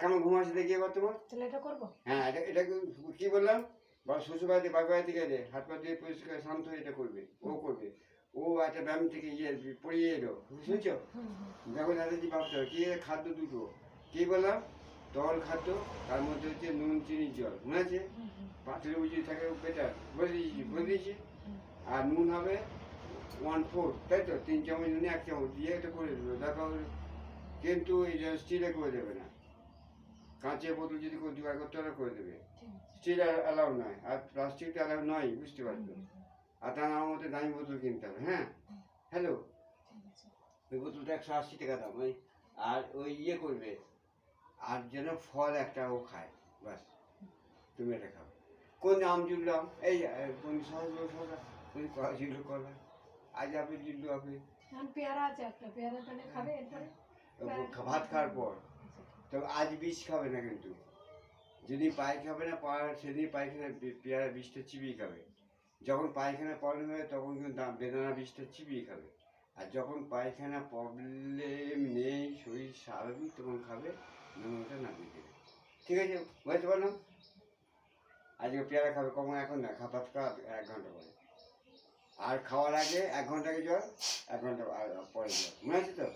কেমন ঘুম আসছে দেখি এবার তোমার? তাহলে এটা করবো? হ্যাঁ, এটা কি বললাম? শ্বশুর বাড়িতে বাপের বাড়িতে গেলে হাত পা দিয়ে পরিষ্কার শান্ত হয়ে এটা করবে, ও করবে। ও একটা ব্যায়াম থেকে পড়িয়ে এলো, শুনছো? যখন এনার্জি ভাবতে হবে, কি খাদ্য দুটো, কি বললাম? তরল খাদ্য, তার মধ্যে হচ্ছে নুন, চিনি, জল, মনে আছে? পাঁচের বুঝি থাকে বেটার, বলে দিয়েছি। আর নুন হবে 1/4, তাই তো? 3 চামচ নুনে 1 চামচ দিয়ে এটা করে দেবে, দেখো। কিন্তু এটা স্টিলে করে দেবে না, কাঁচের বোতল যদি জোগাড় করতে হলে করে দেবে। স্টিল অ্যালাউ নয়, আর প্লাস্টিকটা অ্যালাউ নয়, বুঝতে পারছো? আর তার আমার মধ্যে দামি বোতল কিনতে হবে। হ্যাঁ, হ্যালো, ওই বোতলটা 180 টাকা দাম। ওই আর ওই ইয়ে করবে, আর যেন ফল একটা ও খায়, বাস। তুমি এটা খাও। কোন আম জুড়লাম, এই কোন সহজ সহজা, কোন কলা জুড়লো কলা, আজ আপেল জুড়লো আপেল। পেয়ারা আছে একটা, পেয়ারা তাহলে খাবে এরপরে? ভাত খাওয়ার পর। তবে আজ বীজ খাবে না কিন্তু, যেদিন পায়খাবে না সেদিন পায়খানা পেয়ারা বীজটা চিবিয়ে খাবে। যখন পায়খানা প্রবলেম হবে তখন কিন্তু বেদানা বীজটা চিবিয়ে খাবে। আর যখন পায়খানা প্রবলেম নেই, শরীর স্বাভাবিক, তখন খাবে, ওটা না দিয়ে দেবে। ঠিক আছে, বুঝতে পারলাম? আজকে পেয়ারা খাবে কখন? এখন না, ভাত খাওয়া 1 ঘন্টা পরে। আর খাওয়ার আগে 1 ঘন্টা আগে জল, 1 ঘন্টা পরে জল, মনে আছে তো?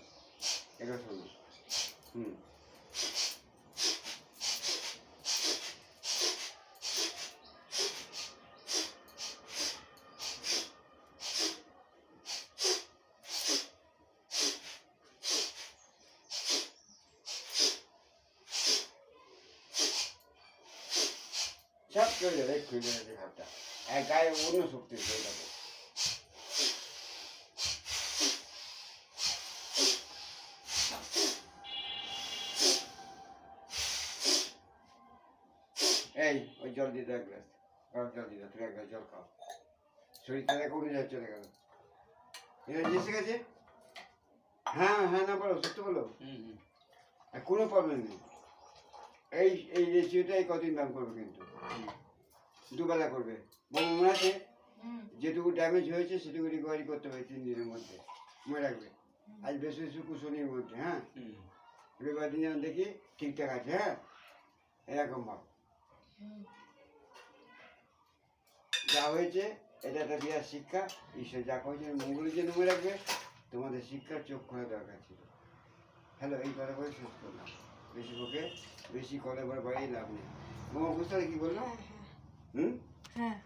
এটা শোনো। সব চলে যাবে, খুলে যাবে ভাবটা, এক গায়ে অন্য শক্তি হয়ে যাবে। এই ওই জল দিয়ে দাও 1 গ্লাস, গরম জল দিয়ে দাও, তুমি 1 গ্লাস জল খাও, শরীরটা দেখো অনুযায়ী চলে গেল। এনার্জি এসে গেছে? হ্যাঁ হ্যাঁ, না বলো, সত্যি বলো। কোনো প্রবলেম নেই। এই এই রেশিওটা এই কদিন ব্যায়াম করবে, কিন্তু 2 বেলা করবে। মনে আছে? যেটুকু ড্যামেজ হয়েছে সেটুকু রিকভারি করতে হবে 3 দিনের মধ্যে, মনে রাখবে। আজ বেশি শুক্র শনির মধ্যে, হ্যাঁ, রবিবার দিন যেন দেখি ঠিকঠাক আছে। হ্যাঁ, এরকম ভাব। যা হয়েছে এটা একটা বিরাট শিক্ষা, ঈশ্বর যা করেছেন মঙ্গলের জন্য, মনে রাখবে। তোমাদের শিক্ষার চোখ খোলা দরকার ছিল। হ্যালো, এই কথা বলে শেষ করলাম। বেশি বকে বেশি কলে বাড়িয়ে লাভ নেই। বুঝতে পারি কি বললো? হ্যাঁ।